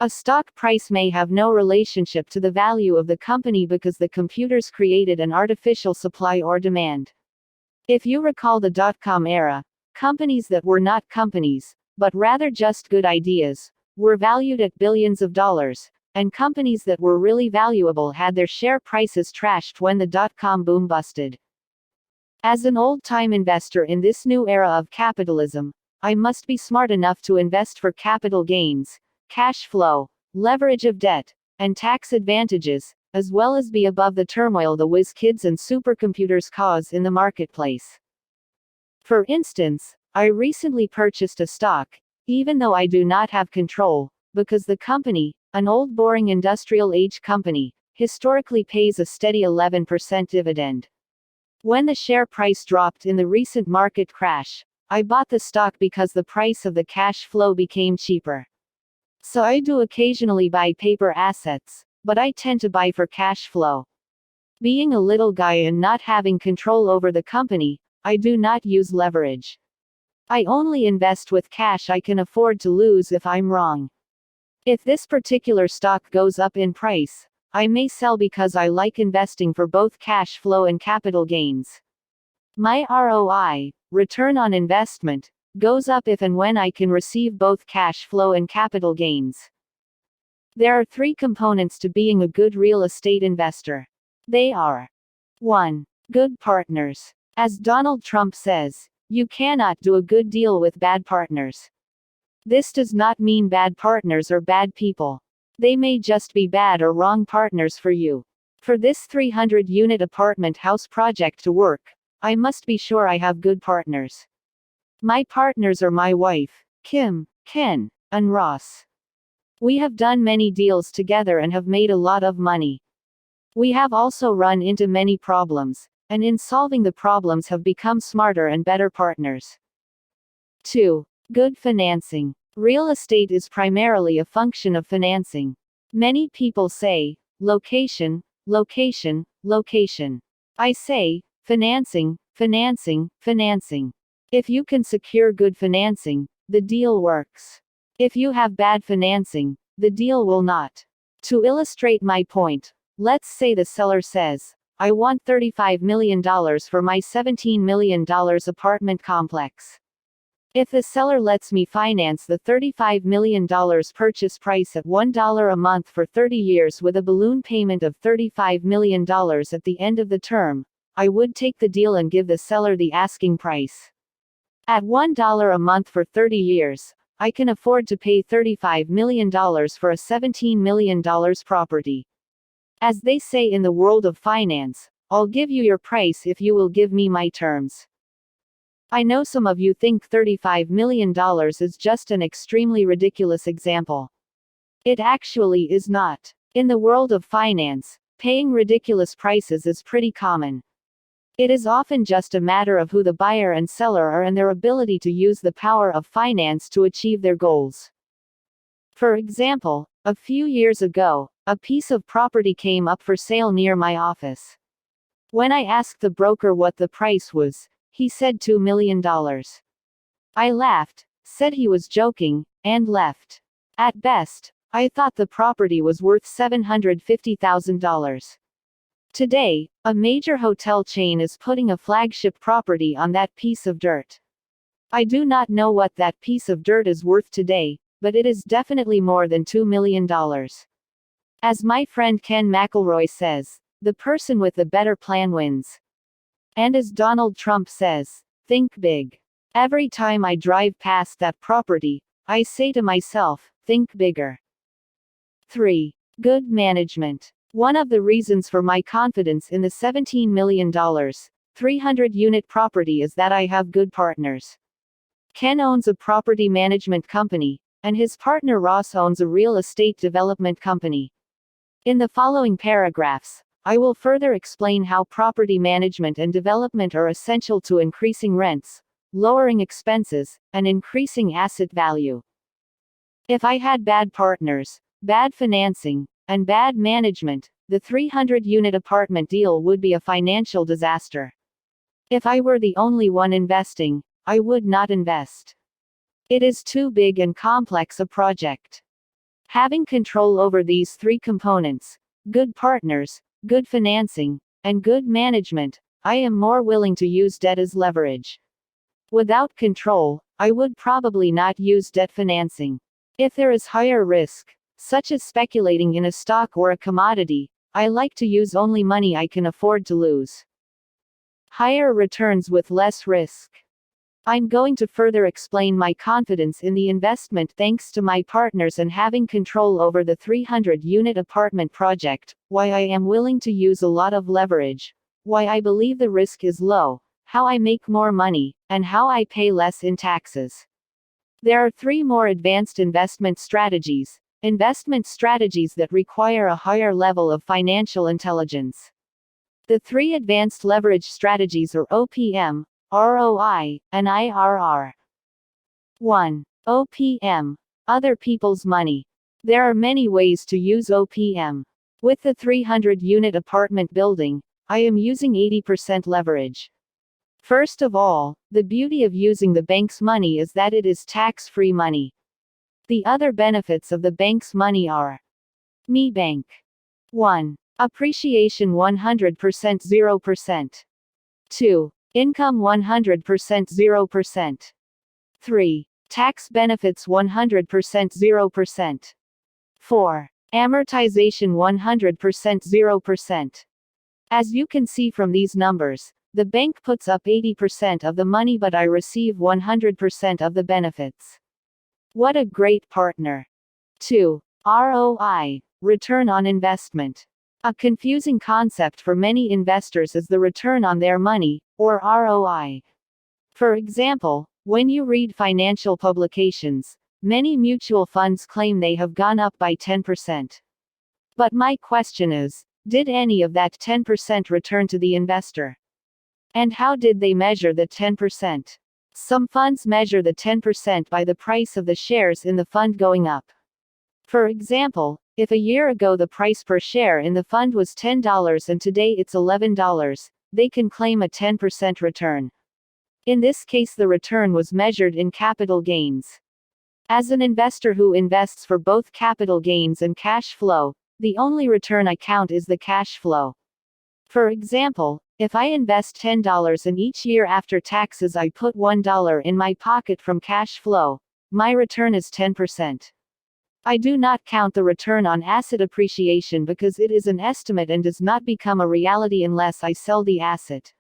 A stock price may have no relationship to the value of the company because the computers created an artificial supply or demand. If you recall the dot-com era, companies that were not companies, but rather just good ideas, were valued at billions of dollars, and companies that were really valuable had their share prices trashed when the dot-com boom busted. As an old-time investor in this new era of capitalism, I must be smart enough to invest for capital gains, cash flow, leverage of debt, and tax advantages, as well as be above the turmoil the whiz kids and supercomputers cause in the marketplace. For instance, I recently purchased a stock, even though I do not have control, because the company, an old boring industrial age company, historically pays a steady 11% dividend. When the share price dropped in the recent market crash, I bought the stock because the price of the cash flow became cheaper. So I do occasionally buy paper assets, but I tend to buy for cash flow. Being a little guy and not having control over the company, I do not use leverage. I only invest with cash I can afford to lose if I'm wrong. If this particular stock goes up in price, I may sell because I like investing for both cash flow and capital gains. My ROI, return on investment, goes up if and when I can receive both cash flow and capital gains. There are 3 components to being a good real estate investor. They are: 1. Good partners. As Donald Trump says, you cannot do a good deal with bad partners. This does not mean bad partners or bad people. They may just be bad or wrong partners for you. For this 300-unit apartment house project to work, I must be sure I have good partners. My partners are my wife, Kim, Ken, and Ross. We have done many deals together and have made a lot of money. We have also run into many problems, and in solving the problems have become smarter and better partners. 2. Good financing. Real estate is primarily a function of financing. Many people say, location, location, location. I say, financing, financing, financing. If you can secure good financing, the deal works. If you have bad financing, the deal will not. To illustrate my point, let's say the seller says, I want $35 million for my $17 million apartment complex. If the seller lets me finance the $35 million purchase price at $1 a month for 30 years with a balloon payment of $35 million at the end of the term, I would take the deal and give the seller the asking price. At $1 a month for 30 years, I can afford to pay $35 million for a $17 million property. As they say in the world of finance, I'll give you your price if you will give me my terms. I know some of you think $35 million is just an extremely ridiculous example. It actually is not. In the world of finance, paying ridiculous prices is pretty common. It is often just a matter of who the buyer and seller are and their ability to use the power of finance to achieve their goals. For example, a few years ago, a piece of property came up for sale near my office. When I asked the broker what the price was, he said $2 million. I laughed, said he was joking, and left. At best, I thought the property was worth $750,000. Today, a major hotel chain is putting a flagship property on that piece of dirt. I do not know what that piece of dirt is worth today, but it is definitely more than $2 million. As my friend Ken McElroy says, the person with the better plan wins. And as Donald Trump says, think big. Every time I drive past that property, I say to myself, think bigger. 3. Good management. One of the reasons for my confidence in the $17 million, 300-unit property is that I have good partners. Ken owns a property management company, and his partner Ross owns a real estate development company. In the following paragraphs, I will further explain how property management and development are essential to increasing rents, lowering expenses, and increasing asset value. If I had bad partners, bad financing, and bad management, the 300-unit apartment deal would be a financial disaster. If I were the only one investing, I would not invest. It is too big and complex a project. Having control over these three components, good partners, good financing, and good management, I am more willing to use debt as leverage. Without control, I would probably not use debt financing. If there is higher risk, such as speculating in a stock or a commodity, I like to use only money I can afford to lose. Higher returns with less risk. I'm going to further explain my confidence in the investment thanks to my partners and having control over the 300-unit apartment project, why I am willing to use a lot of leverage, why I believe the risk is low, how I make more money, and how I pay less in taxes. There are 3 more advanced investment strategies that require a higher level of financial intelligence. The 3 advanced leverage strategies are OPM, ROI, and IRR. 1. OPM. Other people's money. There are many ways to use OPM. With the 300-unit apartment building, I am using 80% leverage. First of all, the beauty of using the bank's money is that it is tax-free money. The other benefits of the bank's money are: Me Bank. 1. Appreciation 100% 0%. 2. Income 100% 0%. 3. Tax benefits 100% 0%. 4. Amortization 100% 0%. As you can see from these numbers, the bank puts up 80% of the money but I receive 100% of the benefits. What a great partner. 2. ROI, return on investment. A confusing concept for many investors is the return on their money, or ROI. For example, when you read financial publications, many mutual funds claim they have gone up by 10%. But my question is, did any of that 10% return to the investor? And how did they measure the 10%? Some funds measure the 10% by the price of the shares in the fund going up. For example, if a year ago the price per share in the fund was $10 and today it's $11, they can claim a 10% return. In this case, the return was measured in capital gains. As an investor who invests for both capital gains and cash flow, the only return I count is the cash flow. For example, if I invest $10 and each year after taxes I put $1 in my pocket from cash flow, my return is 10%. I do not count the return on asset appreciation because it is an estimate and does not become a reality unless I sell the asset.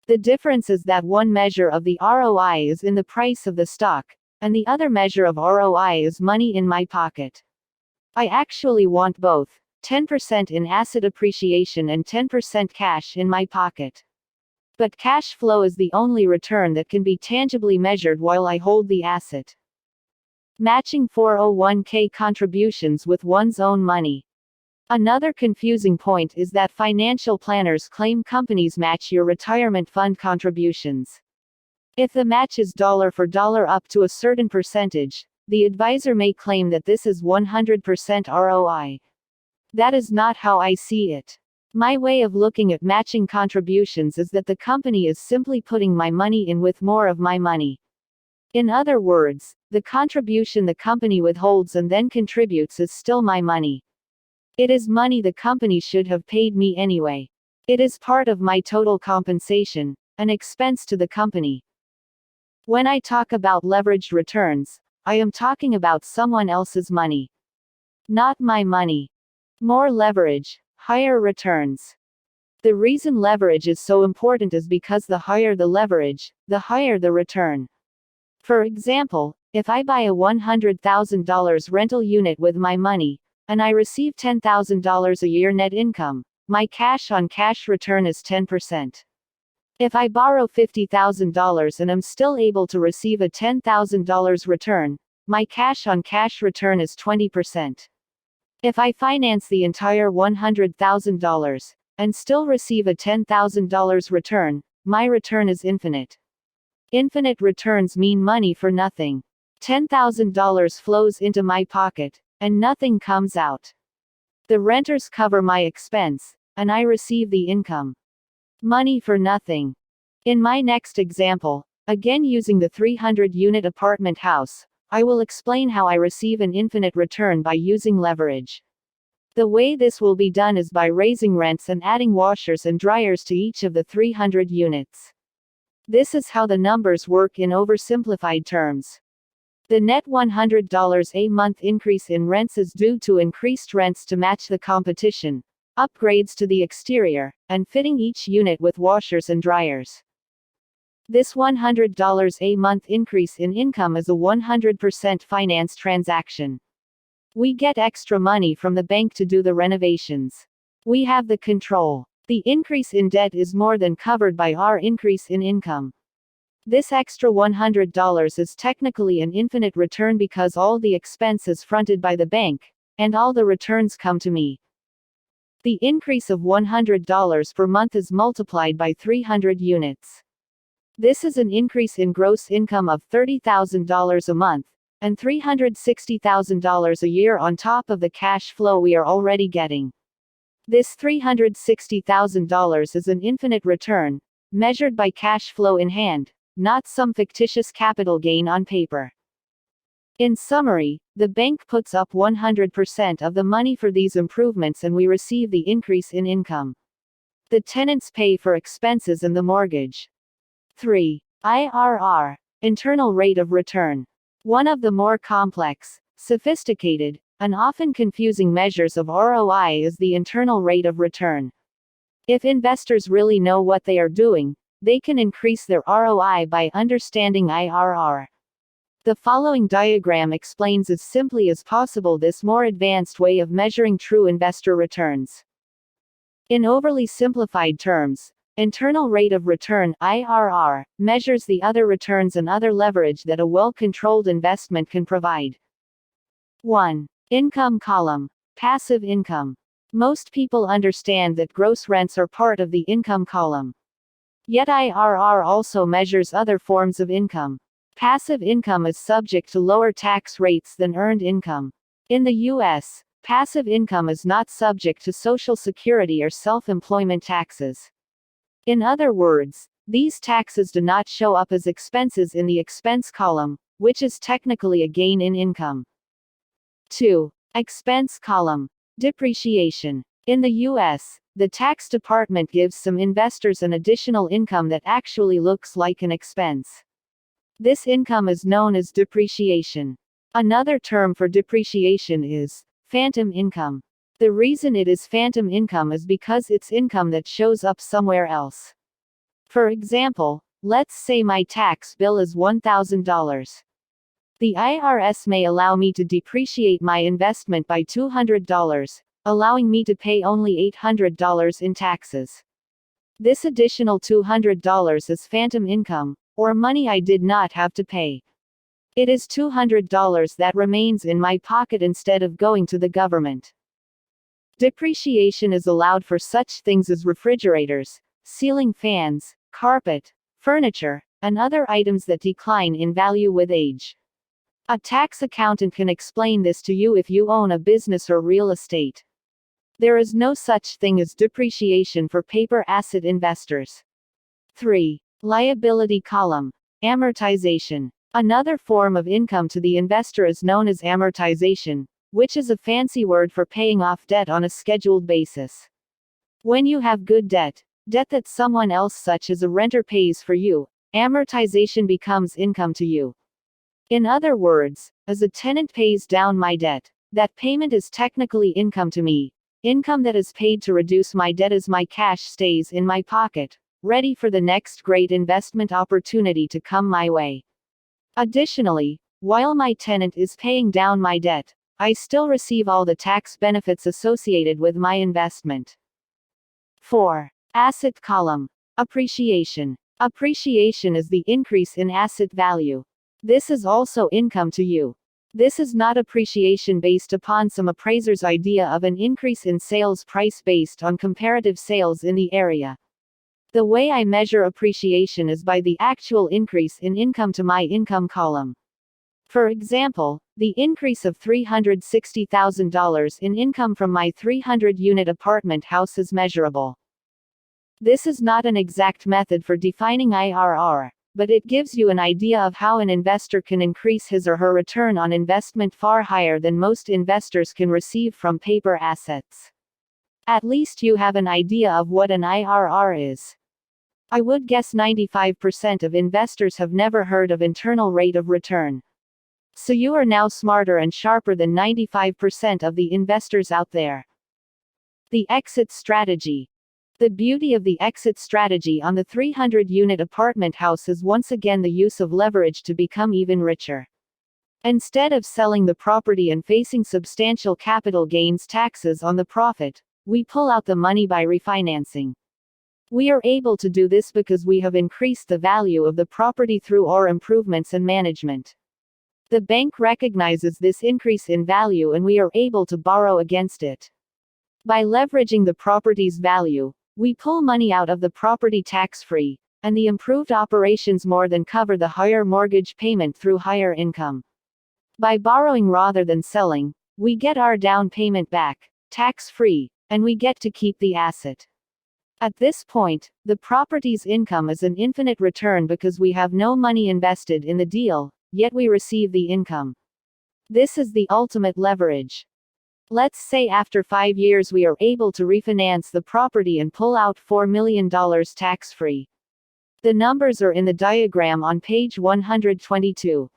The difference is that one measure of the ROI is in the price of the stock, and the other measure of ROI is money in my pocket. I actually want both, 10% in asset appreciation and 10% cash in my pocket. But cash flow is the only return that can be tangibly measured while I hold the asset. Matching 401k contributions with one's own money. Another confusing point is that financial planners claim companies match your retirement fund contributions. If the match is dollar for dollar up to a certain percentage, the advisor may claim that this is 100% ROI. That is not how I see it. My way of looking at matching contributions is that the company is simply putting my money in with more of my money. In other words, the contribution the company withholds and then contributes is still my money. It is money the company should have paid me anyway. It is part of my total compensation, an expense to the company. When I talk about leveraged returns, I am talking about someone else's money. Not my money. More leverage, higher returns. The reason leverage is so important is because the higher the leverage, the higher the return. For example, if I buy a $100,000 rental unit with my money, and I receive $10,000 a year net income, my cash-on-cash return is 10%. If I borrow $50,000 and am still able to receive a $10,000 return, my cash-on-cash return is 20%. If I finance the entire $100,000, and still receive a $10,000 return, my return is infinite. Infinite returns mean money for nothing. $10,000 flows into my pocket, and nothing comes out. The renters cover my expense, and I receive the income. Money for nothing. In my next example, again using the 300-unit apartment house, I will explain how I receive an infinite return by using leverage. The way this will be done is by raising rents and adding washers and dryers to each of the 300 units. This is how the numbers work in oversimplified terms. The net $100 a month increase in rents is due to increased rents to match the competition, upgrades to the exterior, and fitting each unit with washers and dryers. This $100 a month increase in income is a 100% finance transaction. We get extra money from the bank to do the renovations. We have the control. The increase in debt is more than covered by our increase in income. This extra $100 is technically an infinite return because all the expense is fronted by the bank, and all the returns come to me. The increase of $100 per month is multiplied by 300 units. This is an increase in gross income of $30,000 a month, and $360,000 a year on top of the cash flow we are already getting. This $360,000 is an infinite return, measured by cash flow in hand, not some fictitious capital gain on paper. In summary, the bank puts up 100% of the money for these improvements and we receive the increase in income. The tenants pay for expenses and the mortgage. 3. IRR, internal rate of return. One of the more complex, sophisticated, and often confusing measures of ROI is the internal rate of return. If investors really know what they are doing, they can increase their ROI by understanding IRR. The following diagram explains as simply as possible this more advanced way of measuring true investor returns. In overly simplified terms, internal rate of return (IRR) measures the other returns and other leverage that a well-controlled investment can provide. 1. Income column. Passive income. Most people understand that gross rents are part of the income column. Yet IRR also measures other forms of income. Passive income is subject to lower tax rates than earned income. In the U.S., passive income is not subject to Social Security or self-employment taxes. In other words, these taxes do not show up as expenses in the expense column, which is technically a gain in income. 2. Expense column. Depreciation. In the U.S., the tax department gives some investors an additional income that actually looks like an expense. This income is known as depreciation. Another term for depreciation is phantom income. The reason it is phantom income is because it's income that shows up somewhere else. For example, let's say my tax bill is $1,000. The IRS may allow me to depreciate my investment by $200, allowing me to pay only $800 in taxes. This additional $200 is phantom income, or money I did not have to pay. It is $200 that remains in my pocket instead of going to the government. Depreciation is allowed for such things as refrigerators, ceiling fans, carpet, furniture, and other items that decline in value with age. A tax accountant can explain this to you if you own a business or real estate. There is no such thing as depreciation for paper asset investors. 3. Liability column. Amortization. Another form of income to the investor is known as amortization, which is a fancy word for paying off debt on a scheduled basis. When you have good debt that someone else such as a renter pays for you, amortization becomes income to you. In other words, as a tenant pays down my debt, that payment is technically income to me, income that is paid to reduce my debt as my cash stays in my pocket, ready for the next great investment opportunity to come my way. Additionally, while my tenant is paying down my debt, I still receive all the tax benefits associated with my investment. 4. Asset column. Appreciation. Appreciation is the increase in asset value. This is also income to you. This is not appreciation based upon some appraiser's idea of an increase in sales price based on comparative sales in the area. The way I measure appreciation is by the actual increase in income to my income column. For example, the increase of $360,000 in income from my 300-unit apartment house is measurable. This is not an exact method for defining IRR, but it gives you an idea of how an investor can increase his or her return on investment far higher than most investors can receive from paper assets. At least you have an idea of what an IRR is. I would guess 95% of investors have never heard of internal rate of return. So you are now smarter and sharper than 95% of the investors out there. The exit strategy. The beauty of the exit strategy on the 300-unit apartment house is once again the use of leverage to become even richer. Instead of selling the property and facing substantial capital gains taxes on the profit, we pull out the money by refinancing. We are able to do this because we have increased the value of the property through our improvements and management. The bank recognizes this increase in value and we are able to borrow against it. By leveraging the property's value, we pull money out of the property tax-free, and the improved operations more than cover the higher mortgage payment through higher income. By borrowing rather than selling, we get our down payment back, tax-free, and we get to keep the asset. At this point, the property's income is an infinite return because we have no money invested in the deal, yet we receive the income. This is the ultimate leverage. Let's say after 5 years we are able to refinance the property and pull out $4 million tax-free. The numbers are in the diagram on page 122.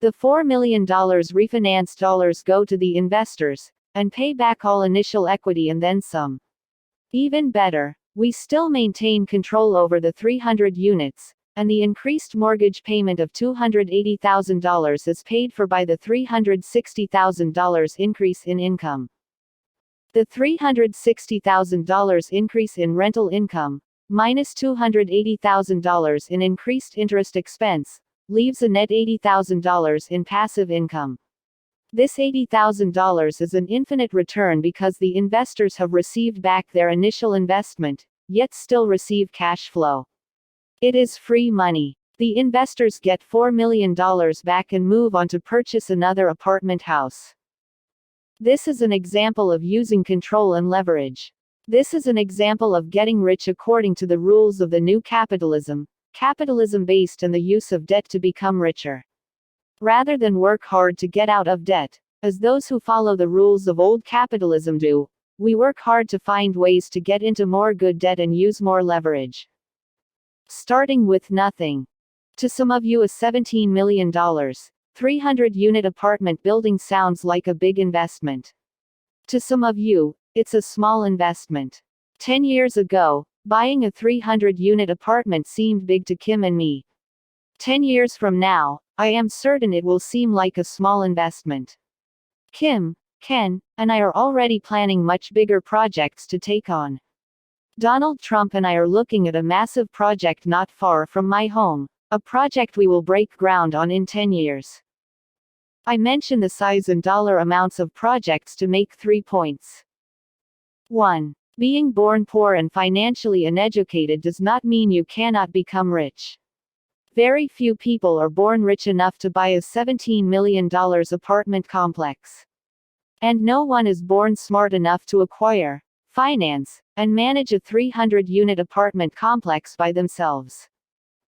The $4 million refinanced dollars go to the investors, and pay back all initial equity and then some. Even better, we still maintain control over the 300 units, and the increased mortgage payment of $280,000 is paid for by the $360,000 increase in income. The $360,000 increase in rental income, minus $280,000 in increased interest expense, leaves a net $80,000 in passive income. This $80,000 is an infinite return because the investors have received back their initial investment, yet still receive cash flow. It is free money. The investors get $4 million back and move on to purchase another apartment house. This is an example of using control and leverage. This is an example of getting rich according to the rules of the new capitalism, capitalism based on the use of debt to become richer. Rather than work hard to get out of debt, as those who follow the rules of old capitalism do, we work hard to find ways to get into more good debt and use more leverage. Starting with nothing. To some of you, a $17 million, 300-unit apartment building sounds like a big investment. To some of you, it's a small investment. 10 years ago, buying a 300-unit apartment seemed big to Kim and me. 10 years from now, I am certain it will seem like a small investment. Kim, Ken, and I are already planning much bigger projects to take on. Donald Trump and I are looking at a massive project not far from my home, a project we will break ground on in 10 years. I mention the size and dollar amounts of projects to make 3 points. 1. Being born poor and financially uneducated does not mean you cannot become rich. Very few people are born rich enough to buy a $17 million apartment complex. And no one is born smart enough to acquire, finance, and manage a 300-unit apartment complex by themselves.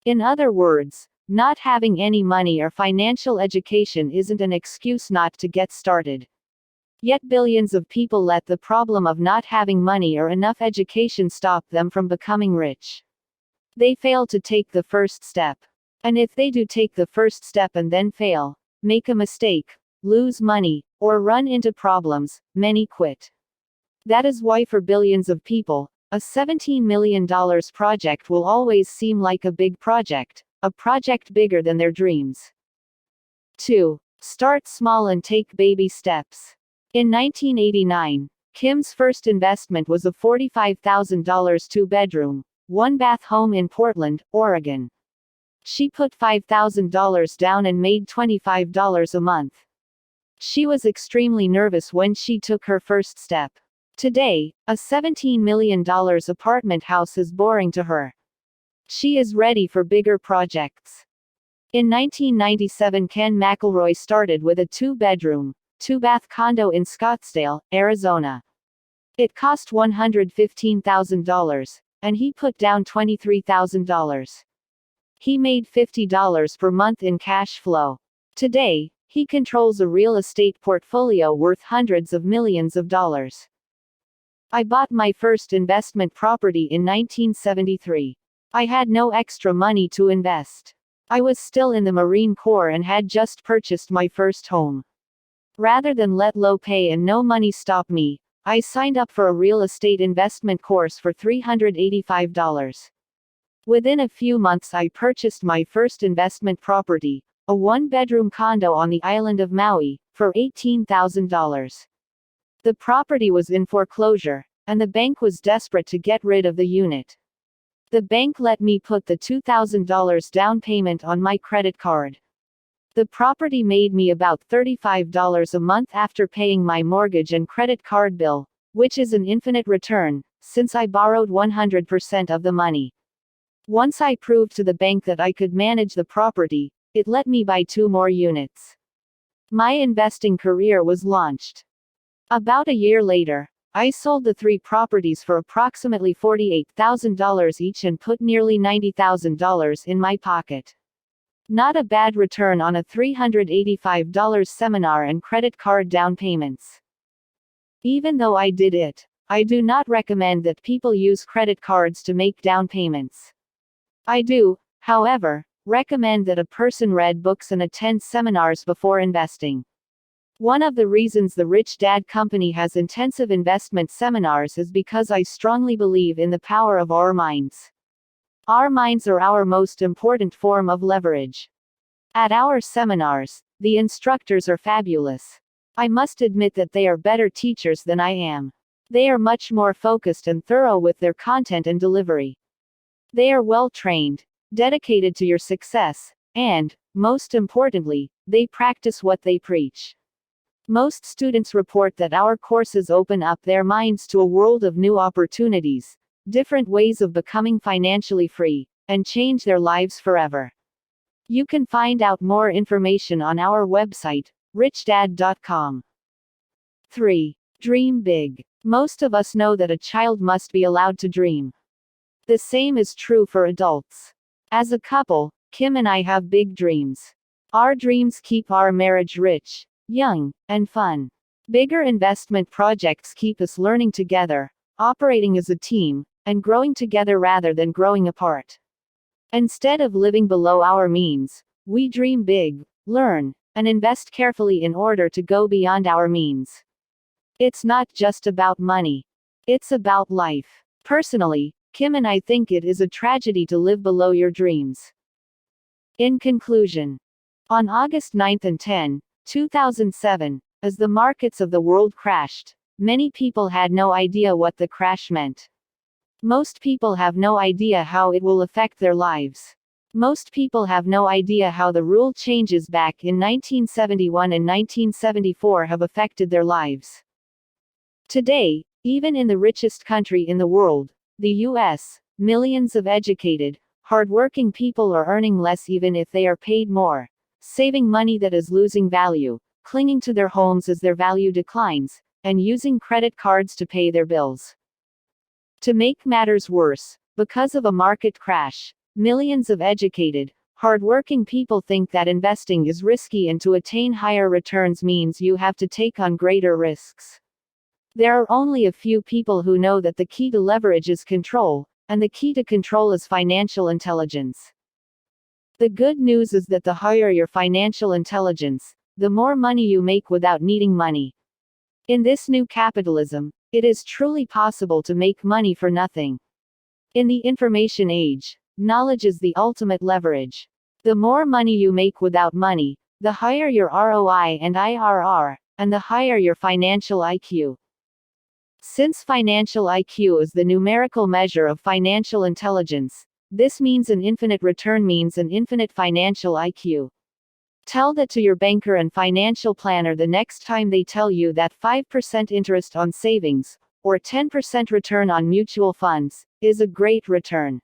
In other words, not having any money or financial education isn't an excuse not to get started. Yet billions of people let the problem of not having money or enough education stop them from becoming rich. They fail to take the first step. And if they do take the first step and then fail, make a mistake, lose money, or run into problems, many quit. That is why for billions of people, a $17 million project will always seem like a big project, a project bigger than their dreams. 2. Start small and take baby steps. In 1989, Kim's first investment was a $45,000 2-bedroom, 1-bath home in Portland, Oregon. She put $5,000 down and made $25 a month. She was extremely nervous when she took her first step. Today, a $17 million apartment house is boring to her. She is ready for bigger projects. In 1997, Ken McElroy started with a 2-bedroom, 2-bath condo in Scottsdale, Arizona. It cost $115,000, and he put down $23,000. He made $50 per month in cash flow. Today, he controls a real estate portfolio worth hundreds of millions of dollars. I bought my first investment property in 1973. I had no extra money to invest. I was still in the Marine Corps and had just purchased my first home. Rather than let low pay and no money stop me, I signed up for a real estate investment course for $385. Within a few months, I purchased my first investment property, a 1-bedroom condo on the island of Maui, for $18,000. The property was in foreclosure, and the bank was desperate to get rid of the unit. The bank let me put the $2,000 down payment on my credit card. The property made me about $35 a month after paying my mortgage and credit card bill, which is an infinite return, since I borrowed 100% of the money. Once I proved to the bank that I could manage the property, it let me buy 2 more units. My investing career was launched. About a year later, I sold the 3 properties for approximately $48,000 each and put nearly $90,000 in my pocket. Not a bad return on a $385 seminar and credit card down payments. Even though I did it, I do not recommend that people use credit cards to make down payments. I do, however, recommend that a person read books and attend seminars before investing. One of the reasons the Rich Dad Company has intensive investment seminars is because I strongly believe in the power of our minds. Our minds are our most important form of leverage. At our seminars, the instructors are fabulous. I must admit that they are better teachers than I am. They are much more focused and thorough with their content and delivery. They are well trained, dedicated to your success, and, most importantly, they practice what they preach. Most students report that our courses open up their minds to a world of new opportunities, different ways of becoming financially free, and change their lives forever. You can find out more information on our website, richdad.com. 3. Dream big. Most of us know that a child must be allowed to dream. The same is true for adults. As a couple, Kim and I have big dreams. Our dreams keep our marriage rich, young, and fun. Bigger investment projects keep us learning together, operating as a team, and growing together rather than growing apart. Instead of living below our means, we dream big, learn, and invest carefully in order to go beyond our means. It's not just about money. It's about life. Personally, Kim and I think it is a tragedy to live below your dreams. In conclusion, on August 9 and 10, 2007, as the markets of the world crashed, many people had no idea what the crash meant. Most people have no idea how it will affect their lives. Most people have no idea how the rule changes back in 1971 and 1974 have affected their lives. Today, even in the richest country in the world, the US, millions of educated, hardworking people are earning less even if they are paid more, saving money that is losing value, clinging to their homes as their value declines, and using credit cards to pay their bills. To make matters worse, because of a market crash, millions of educated, hardworking people think that investing is risky and to attain higher returns means you have to take on greater risks. There are only a few people who know that the key to leverage is control, and the key to control is financial intelligence. The good news is that the higher your financial intelligence, the more money you make without needing money. In this new capitalism, it is truly possible to make money for nothing. In the information age, knowledge is the ultimate leverage. The more money you make without money, the higher your ROI and IRR, and the higher your financial IQ. Since financial IQ is the numerical measure of financial intelligence, this means an infinite return means an infinite financial IQ. Tell that to your banker and financial planner the next time they tell you that 5% interest on savings, or 10% return on mutual funds, is a great return.